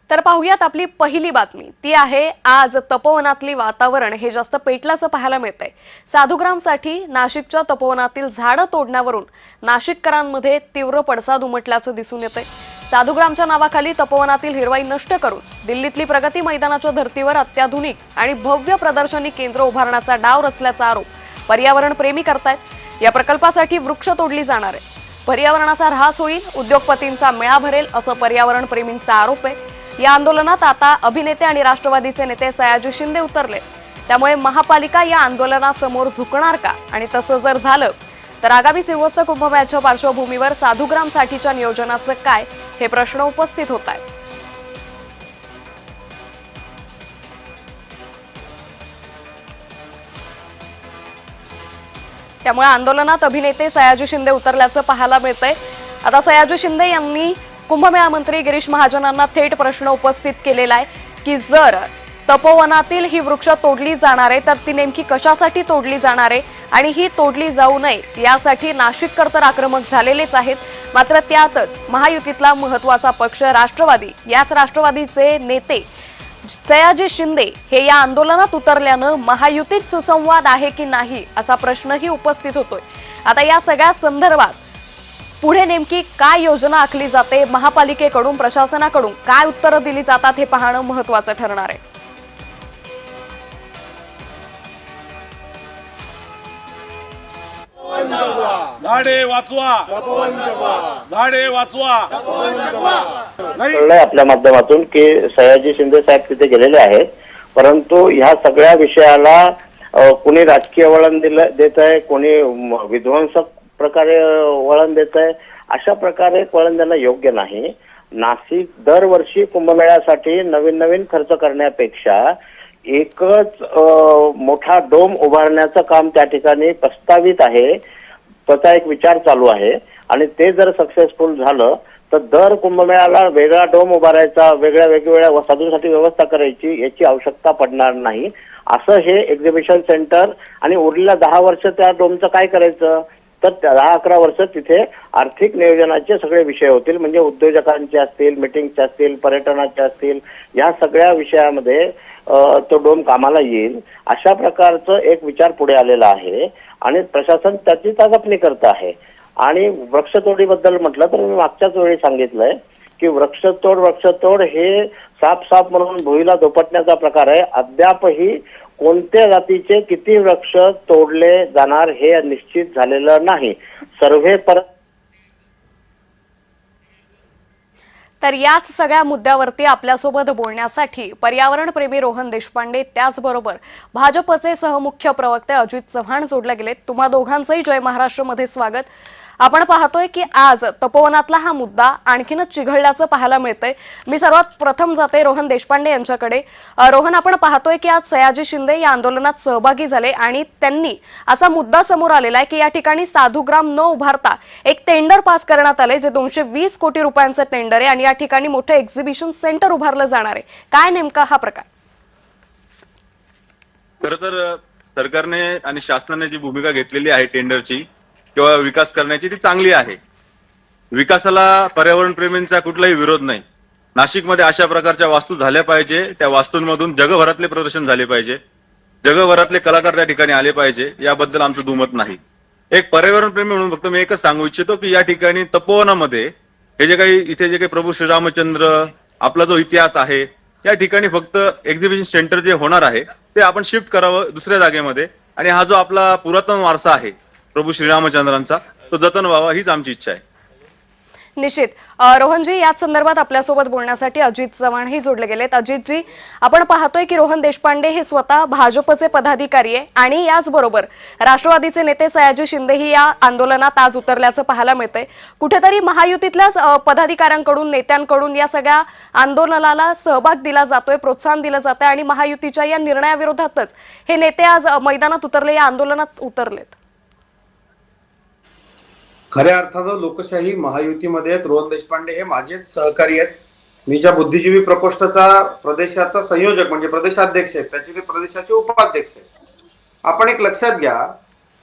तर पाहूयात आपली पहिली बातमी। ती आहे आज तपोवनातली वातावरण हे जास्त पेटल्याचं पाहायला मिळतंय। साधुग्रामसाठी नाशिकच्या तपोवनातील झाडं तोडण्यावरून नाशिककरांमध्ये तीव्र पडसाद उमटल्याचं दिसून येतंय। साधुग्रामच्या नावाखाली तपोवनातील हिरवाई नष्ट करून दिल्लीतली प्रगती मैदानाच्या धर्तीवर अत्याधुनिक आणि भव्य प्रदर्शनी केंद्र उभारण्याचा डाव रचल्याचा आरोप पर्यावरण प्रेमी करतायत। या प्रकल्पासाठी वृक्ष तोडली जाणार आहे, पर्यावरणाचा ऱ्हास होईल, उद्योगपतींचा मेळा भरेल असं पर्यावरण प्रेमींचा आरोप आहे। या आंदोलनात आता अभिनेते आणि राष्ट्रवादीचे नेते सयाजी शिंदे उतरले, त्यामुळे महापालिका या आंदोलनासमोर झुकणार का आणि तसं जर झालं तर आगामी श्रीवत्स कुंभमेळ्याच्या पार्श्वभूमीवर साधुग्रामसाठीच्या नियोजनाचं काय हे प्रश्न उपस्थित होत आहेत। त्यामुळे आंदोलनात अभिनेते सयाजी शिंदे उतरल्याचं पाहायला मिळतंय। आता सयाजी शिंदे यांनी कुंभमेळा मंत्री गिरीश महाजनांना थेट प्रश्न उपस्थित केलेला आहे की जर तपोवनातील ही वृक्ष तोडली जाणार आहे तर ती नेमकी कशासाठी तोडली जाणार आहे आणि ही तोडली जाऊ नये यासाठी नाशिककर तर आक्रमक झालेलेच आहेत। मात्र त्यातच महायुतीतला महत्त्वाचा पक्ष राष्ट्रवादी, याच राष्ट्रवादीचे नेते सयाजी शिंदे हे या आंदोलनात उतरल्यानं महायुतीत सुसंवाद आहे की नाही असा प्रश्नही उपस्थित होतोय। आता या सगळ्या संदर्भात पुढे नेमकी काय योजना आखली जाते, महापालिकेकडून प्रशासनाकडून काय उत्तरं दिली जातात हे पाहणं महत्त्वाचं ठरणार आहे। झाडे वाचवा, झाडे वाचवा। आपल्या माध्यमातून की सयाजी शिंदे साहेब तिथे गेलेले आहेत, परंतु ह्या सगळ्या विषयाला कोणी राजकीय वळण देत आहे, कोणी विध्वंसक प्रकारे वळण देत आहे। अशा प्रकारे वळण देणं योग्य नाही। नाशिक दरवर्षी कुंभमेळ्यासाठी नवीन नवीन खर्च करण्यापेक्षा एकच मोठा डोम उभारण्याचं काम त्या ठिकाणी प्रस्तावित आहे, त्याचा एक विचार चालू आहे आणि ते जर सक्सेसफुल झालं तर दर कुंभमेळ्याला वेगळा डोम उभारायचा, वेगवेगळ्या साधूंसाठी व्यवस्था करायची याची आवश्यकता पडणार नाही। असं हे एक्झिबिशन सेंटर आणि उरलेल्या 10 वर्ष त्या डोमचं काय करायचं तर 10-11 वर्ष तिथे आर्थिक नियोजनाचे सगळे विषय होतील, म्हणजे उद्योजकांचे असतील, मीटिंगचे असतील, पर्यटनाचे असतील, या सगळ्या विषयामध्ये तो डोम कामाला येईल। अशा प्रकारचं एक विचार पुढे आलेला आहे आणि प्रशासन त्याची चाचपणी करत आहे। आणि वृक्षतोडीबद्दल म्हटलं तर मी मागच्याच वेळी सांगितलंय की वृक्षतोड हे साफ म्हणून भुईला धोपटण्याचा प्रकार आहे। अद्यापही कोणत्या जातीचे किती वृक्ष तोडले जाणार हे निश्चित झालेलं नाही। सर्व्हे तर याच सगळ्या मुद्द्यावरती आपल्यासोबत बोलण्यासाठी पर्यावरण प्रेमी रोहन देशपांडे, त्याचबरोबर भाजपचे सहमुख्य प्रवक्ते अजित चव्हाण जोडले गेलेत। तुम्हा दोघांचंही जय महाराष्ट्र मध्ये स्वागत। आपण पाहतोय की आज तपोवनातला हा मुद्दा आणखीनच चिघळल्याचं पाहायला मिळतंय। मी सर्वात प्रथम जाते रोहन देशपांडे यांच्याकडे। रोहन, आपण पाहतोय की आज सयाजी शिंदे या आंदोलनात सहभागी झाले आणि त्यांनी असा मुद्दा समोर आलेला आहे की या ठिकाणी साधुग्राम न उभारता एक टेंडर पास करण्यात आले, जे 220 कोटी रुपयांचं टेंडर आहे आणि या ठिकाणी मोठं एक्झिबिशन सेंटर उभारलं जाणार आहे। काय नेमका हा प्रकार? खरं तर सरकारने आणि शासनाने जी भूमिका घेतलेली आहे टेंडरची किंवा विकास करण्याची ती चांगली आहे। विकासाला पर्यावरण प्रेमींचा कुठलाही विरोध नाही। नाशिकमध्ये अशा प्रकारच्या वास्तू झाल्या पाहिजे, त्या वास्तूंमधून जगभरातले प्रदर्शन झाले पाहिजे, जगभरातले कलाकार त्या ठिकाणी आले पाहिजे, याबद्दल आमचं दुमत नाही। एक पर्यावरण प्रेमी म्हणून फक्त मी एकच सांगू इच्छितो की या ठिकाणी तपोवनामध्ये हे जे काही इथे जे काही प्रभू श्रीरामचंद्र, आपला जो इतिहास आहे, या ठिकाणी फक्त एक्झिबिशन सेंटर जे होणार आहे ते आपण शिफ्ट करावं दुसऱ्या जागेमध्ये आणि हा जो आपला पुरातन वारसा आहे प्रभू श्रीरामचंद्रांचा तो जतन व्हावा हीच आमची इच्छा आहे। निश्चित। रोहनजी, याच संदर्भात आपल्यासोबत बोलण्यासाठी अजित चव्हाणही जोडले गेलेत। अजितजी, आपण पाहतोय की रोहन देशपांडे हे स्वतः भाजपचे पदाधिकारी आहे आणि याचबरोबर राष्ट्रवादीचे नेते सयाजी शिंदेही या आंदोलनात आज उतरल्याचं पाहायला मिळतंय। कुठेतरी महायुतीतल्या पदाधिकाऱ्यांकडून, नेत्यांकडून या सगळ्या आंदोलनाला सहभाग दिला जातोय, प्रोत्साहन दिलं जातंय आणि महायुतीच्या या निर्णयाविरोधातच हे नेते आज मैदानात उतरले, या आंदोलनात उतरलेत। खऱ्या अर्थानं लोकशाही महायुतीमध्ये रोहन देशपांडे हे माझेच सहकारी आहेत। मी ज्या बुद्धिजीवी प्रकोष्ठाचा प्रदेशाचा संयोजक म्हणजे प्रदेशाध्यक्ष आहे, त्याचे ते प्रदेशाचे उपाध्यक्ष आहेत। आपण एक लक्षात घ्या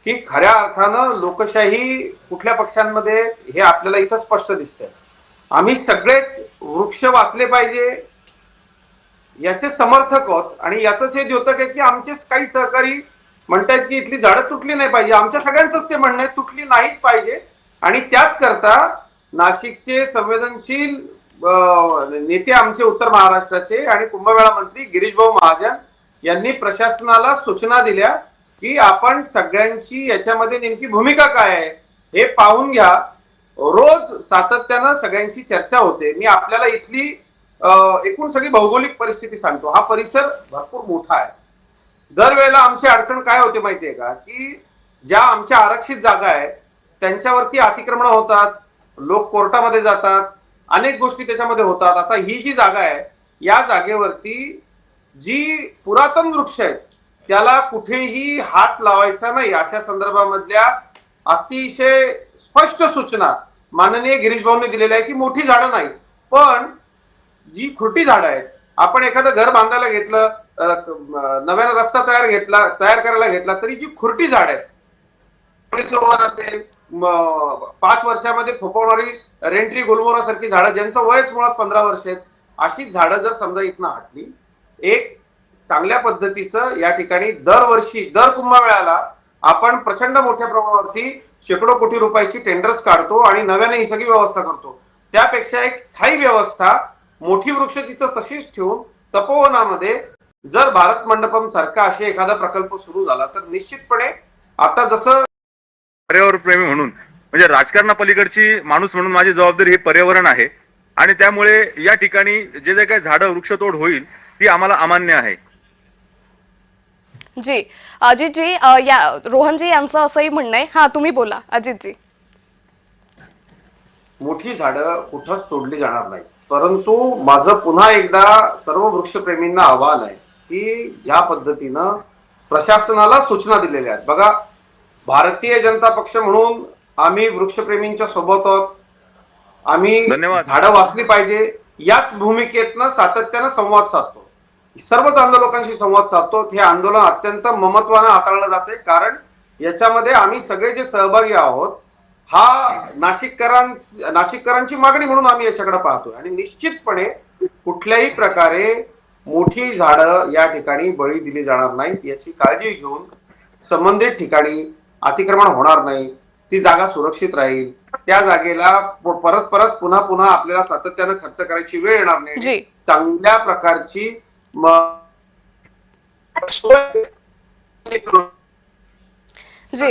की खऱ्या अर्थानं लोकशाही कुठल्या पक्षांमध्ये हे आपल्याला इथं स्पष्ट दिसतंय। आम्ही सगळेच वृक्ष वाचले पाहिजे याचे समर्थक आहोत आणि याचंच हे द्योतक आहे की आमचेच काही सहकारी म्हणतात की इथली झाडं तुटली नाही पाहिजे. आमच्या सगळ्यांचंच ते म्हणणं आहे, तुटली नाहीच पाहिजे. आणि त्याच करता नाशिकचे संवेदनशील नेते आमचे उत्तर महाराष्ट्राचे आणि कुंभमेळा मंत्री गिरीश भाऊ महाजन यांनी प्रशासनाला सूचना दिल्या की आपण सगळ्यांची याच्यामध्ये नेमकी भूमिका काय आहे हे पाहून घ्या. रोज सातत्यानं सगळ्यांची चर्चा होते. मी आपल्याला इथली एकूण सगळी भौगोलिक परिस्थिती सांगतो. हा परिसर भरपूर मोठा आहे. दरवेळेला आमची अडचण काय होते माहितीये का, की ज्या आमच्या आरक्षित जागा आहेत त्यांच्यावरती अतिक्रमण होतात, लोक कोर्टामध्ये जातात, अनेक गोष्टी त्याच्यामध्ये होतात. आता ही जी जागा आहे या जागेवरती जी पुरातन वृक्ष आहेत त्याला कुठेही हात लावायचा नाही अशा संदर्भामधल्या अतिशय स्पष्ट सूचना माननीय गिरीश भाऊंनी दिलेल्या आहे की मोठी झाडं नाही, पण जी खोटी झाडं आहेत. आपण एखादं घर बांधायला घेतलं, नव्यानं रस्ता तयार करायला घेतला तरी जी खुरटी झाड आहेत असेल, 5 वर्षामध्ये फोपवणारी रेंट्री गुलमोहरा सारखी झाडं ज्यांचं वयच मुळात 15 वर्ष आहेत, अशी झाडं जर समजा इथनं हटली, एक चांगल्या पद्धतीचं या ठिकाणी दरवर्षी दर कुंभमेळ्याला आपण प्रचंड मोठ्या प्रमाणावरती शेकडो कोटी रुपयाची टेंडर्स काढतो आणि नव्याने ही सगळी व्यवस्था करतो. त्यापेक्षा एक स्थायी व्यवस्था, मोठी वृक्ष तिथं तशीच ठेवून तपोवनामध्ये जर भारत मंडपम सारखा असे एखादा प्रकल्प सुरू झाला तर निश्चितपणे आता जसं पर्यावरण प्रेमी म्हणून म्हणजे राजकारणापलीकडची माणूस म्हणून माझी जबाबदारी हे पर्यावरण आहे. आणि त्यामुळे या ठिकाणी जे काही झाडं वृक्षतोड होईल ती आम्हाला अमान्य आहे. जी अजितजी, या रोहनजी यांचं असंही म्हणणं आहे. हा, तुम्ही बोला अजितजी. मोठी झाडं कुठंच तोडली जाणार नाही, परंतु माझं पुन्हा एकदा सर्व वृक्षप्रेमींना आवाहन आहे की ज्या पद्धतीनं प्रशासनाला सूचना दिलेल्या आहेत. बघा, भारतीय जनता पक्ष म्हणून आम्ही वृक्षप्रेमींच्या सोबत आहोत. आम्ही धन्यवाद. झाडं वाचली पाहिजे याच भूमिकेतनं सातत्यानं संवाद साधतो. सर्वच आंदोलकांशी संवाद साधतो. हे आंदोलन अत्यंत ममत्वानं हाताळलं जाते, कारण याच्यामध्ये आम्ही सगळे जे सहभागी आहोत हा नाशिककरांची मागणी म्हणून आम्ही याच्याकडे पाहतोय. आणि निश्चितपणे कुठल्याही प्रकारे मोठी झाडं या ठिकाणी बळी दिली जाणार नाहीत याची काळजी घेऊन संबंधित ठिकाणी अतिक्रमण होणार नाही, ती जागा सुरक्षित राहील, त्या जागेला परत पुन्हा आपल्याला सातत्यानं खर्च करायची वेळ येणार नाही, चांगल्या प्रकारची जी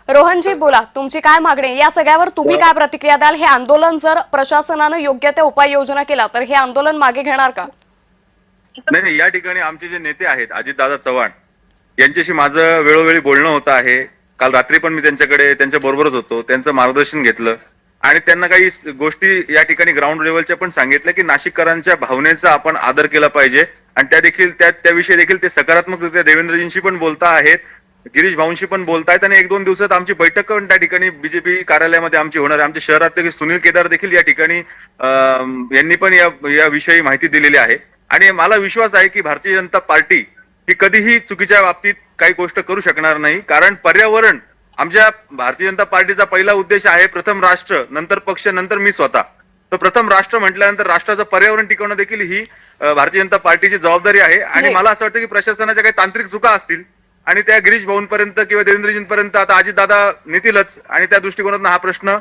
रोहनजी बोला, तुमची काय मागणी, या सगळ्यावर तुम्ही काय प्रतिक्रिया द्याल? हे आंदोलन जर प्रशासनानं योग्य त्या उपाययोजना केला तर हे आंदोलन मागे घेणार का? नाही, या ठिकाणी आमचे जे नेते आहेत अजितदादा चव्हाण यांच्याशी माझं वेळोवेळी बोलणं होतं आहे. काल रात्री पण मी त्यांच्या बरोबरच होतो, त्यांचं मार्गदर्शन घेतलं आणि त्यांना काही गोष्टी या ठिकाणी ग्राउंड लेवलच्या पण सांगितल्या की नाशिककरांच्या भावनेचा आपण आदर केला पाहिजे. आणि त्याविषयी देखील ते सकारात्मकरित्या देवेंद्रजींशी पण बोलता आहेत, गिरीश भाऊंशी पण बोलतायत. आणि 1-2 दिवसात आमची बैठक पण त्या ठिकाणी बीजेपी कार्यालयामध्ये आमची होणार आहे. आमचे शहराध्यक्ष सुनील केदार देखील या ठिकाणी यांनी पण या विषयी माहिती दिलेली आहे. आणि मला विश्वास आहे की भारतीय जनता पार्टी ही कधीही चुकीच्या बाबतीत काही गोष्ट करू शकणार नाही. कारण पर्यावरण आमच्या भारतीय जनता पार्टीचा पहिला उद्देश आहे, प्रथम राष्ट्र, नंतर पक्ष, नंतर मी स्वतः. तर प्रथम राष्ट्र म्हटल्यानंतर राष्ट्राचं पर्यावरण टिकवणं देखील ही भारतीय जनता पार्टीची जबाबदारी आहे. आणि मला असं वाटतं की प्रशासनाच्या काही तांत्रिक चुका असतील आणि त्या गिरीश भाऊंपर्यंत किंवा देवेंद्रजींपर्यंत आता अजितदादा नेतीलच, आणि त्या दृष्टिकोनातून हा प्रश्न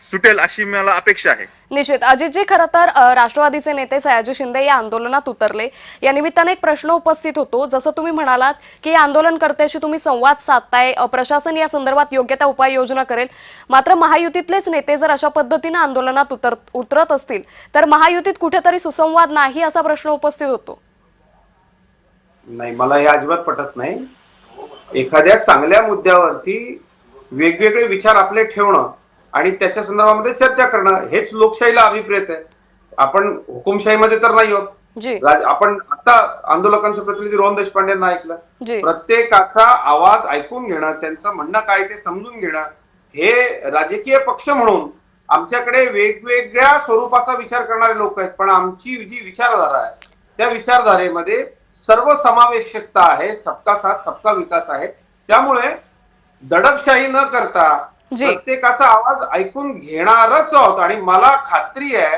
सुटेल अशी मला अपेक्षा आहे. निश्चित. अजितजी, खरं तर राष्ट्रवादीचे नेते सयाजी शिंदे या आंदोलनात उतरले. या निमित्ताने एक प्रश्न उपस्थित होतो, जसं तुम्ही म्हणालात की आंदोलनकर्त्याशी तुम्ही संवाद साधताय, प्रशासन या संदर्भात योग्य त्या उपाययोजना करेल. मात्र महायुतीतलेच नेते जर अशा पद्धतीने आंदोलनात उतरत असतील तर महायुतीत कुठेतरी सुसंवाद नाही असा प्रश्न उपस्थित होतो. नाही, मला हे अजिबात पटत नाही. एखाद्या चांगल्या मुद्द्यावरती वेगवेगळे विचार आपले ठेवणं आणि त्याच्या संदर्भामध्ये चर्चा करणं हेच लोकशाहीला अभिप्रेत आहे. आपण हुकुमशाहीमध्ये तर नाही होत. आपण आता आंदोलकांचे प्रतिनिधी रोहन देशपांडेंना ऐकलं. प्रत्येकाचा आवाज ऐकून घेणं, त्यांचं म्हणणं काय ते समजून घेणं, हे राजकीय पक्ष म्हणून आमच्याकडे वेगवेगळ्या स्वरूपाचा विचार करणारे लोक आहेत. पण आमची जी विचारधारा आहे त्या विचारधारेमध्ये सर्व समावेशकता आहे, सबका साथ सबका विकास आहे. त्यामुळे दडपशाही न करता प्रत्येकाचा आवाज ऐकून घेणारच आहोत. आणि मला खात्री आहे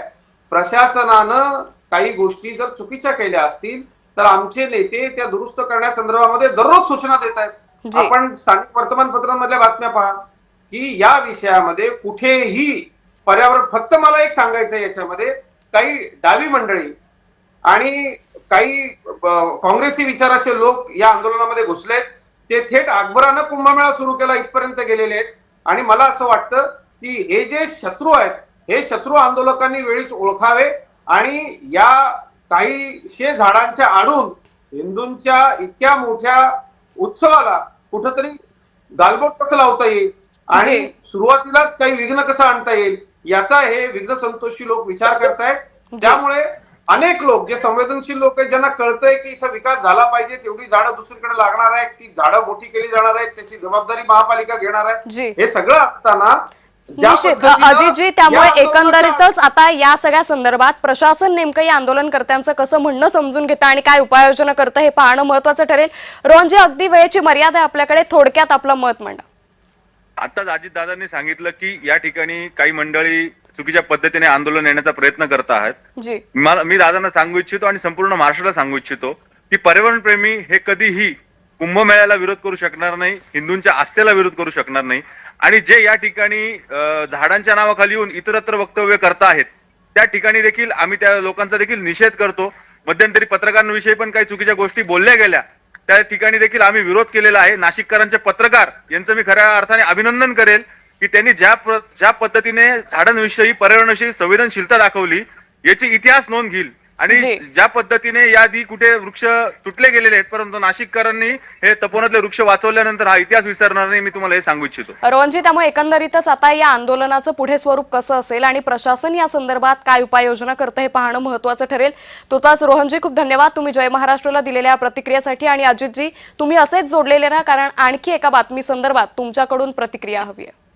प्रशासनानं काही गोष्टी जर चुकीच्या केल्या असतील तर आमचे नेते त्या दुरुस्त करण्यासंदर्भामध्ये दररोज सूचना देत आहेत. जी. आपण स्थानिक वर्तमानपत्रांमधल्या बातम्या पहा की या विषयामध्ये कुठेही पर्यावरण, फक्त मला एक सांगायचं आहे याच्यामध्ये, काही डावी मंडळी आणि काही काँग्रेसी विचाराचे लोक या आंदोलनामध्ये घुसलेत. ते थेट अकबरानं कुंभमेळा सुरू केला इथपर्यंत गेलेले आहेत. आणि मला असं वाटतं की हे जे शत्रू आहेत हे शत्रू आंदोलकांनी वेळीच ओळखावे आणि या काही झाडांच्या आडून हिंदूंच्या इतक्या मोठ्या उत्सवाला कुठंतरी गालबोट कसं लावता येईल आणि जी. सुरुवातीलाच काही विघ्न कसं आणता येईल याचा हे विघ्न संतोषी लोक विचार करतायत. त्यामुळे अनेक लोक जे संवेदनशील लोक आहेत, ज्यांना कळतंय की इथं विकास झाला पाहिजे, तेवढी झाडं दुसरीकडे लागणार आहेत, ती झाडं मोठी केली जाणार आहेत, त्याची जबाबदारी महापालिका घेणार जी. आहे. हे सगळं असताना ज्या निश्चित पद्धतीनं अजितजी, त्यामुळे या आंदोलनाच्या- एकंदरीतच आता या सगळ्या संदर्भात प्रशासन नेमकं या आंदोलनकर्त्यांचं कसं म्हणणं समजून घेतं आणि काय उपाययोजना करतं हे पाहणं महत्वाचं ठरेल. रोहनजी, अगदी वेळेची मर्यादा आहे आपल्याकडे, थोडक्यात आपलं मत मांडा. आताच अजितदादांनी सांगितलं की या ठिकाणी काही मंडळी चुकीच्या पद्धतीने आंदोलन येण्याचा प्रयत्न करत आहेत. जी. मी दादांना सांगू इच्छितो आणि संपूर्ण महाराष्ट्राला सांगू इच्छितो की पर्यावरण प्रेमी हे कधीही कुंभमेळ्याला विरोध करू शकणार नाही, हिंदूंच्या आस्थेला विरोध करू शकणार नाही. आणि जे या ठिकाणी झाडांच्या नावाखाली येऊन इतरत्र वक्तव्य करत आहेत त्या ठिकाणी देखील आम्ही त्या लोकांचा देखील निषेध करतो. मध्यंतरी पत्रकारांविषयी पण काही चुकीच्या गोष्टी बोलल्या गेल्या, त्या ठिकाणी देखील आम्ही विरोध केलेला आहे. नाशिककरांचे पत्रकार यांचं मी खऱ्या अर्थाने अभिनंदन करेल की त्यांनी ज्या पद्धतीने झाडांविषयी पर्यावरणाविषयी संवेदनशीलता दाखवली याची इतिहास नोंद घेईल. आणि जी. ज्या पद्धतीने याआधी कुठे वृक्ष तुटले गेलेले आहेत परंतु नाशिककरांनी हे तपोवनातले वृक्ष वाचवल्यानंतर हा इतिहास विसरणार नाही, मी तुम्हाला हे सांगू इच्छितो. रोहनजी, त्यामुळे एकंदरीतच आता या आंदोलनाचं पुढे स्वरूप कसं असेल आणि प्रशासन या संदर्भात काय उपाययोजना करतं हे पाहणं महत्वाचं ठरेल. तुर्तास रोहनजी खूप धन्यवाद तुम्ही जय महाराष्ट्राला दिलेल्या प्रतिक्रियेसाठी. आणि अजितजी, तुम्ही असेच जोडलेले राहा, कारण आणखी एका बातमी संदर्भात तुमच्याकडून प्रतिक्रिया हवी आहे.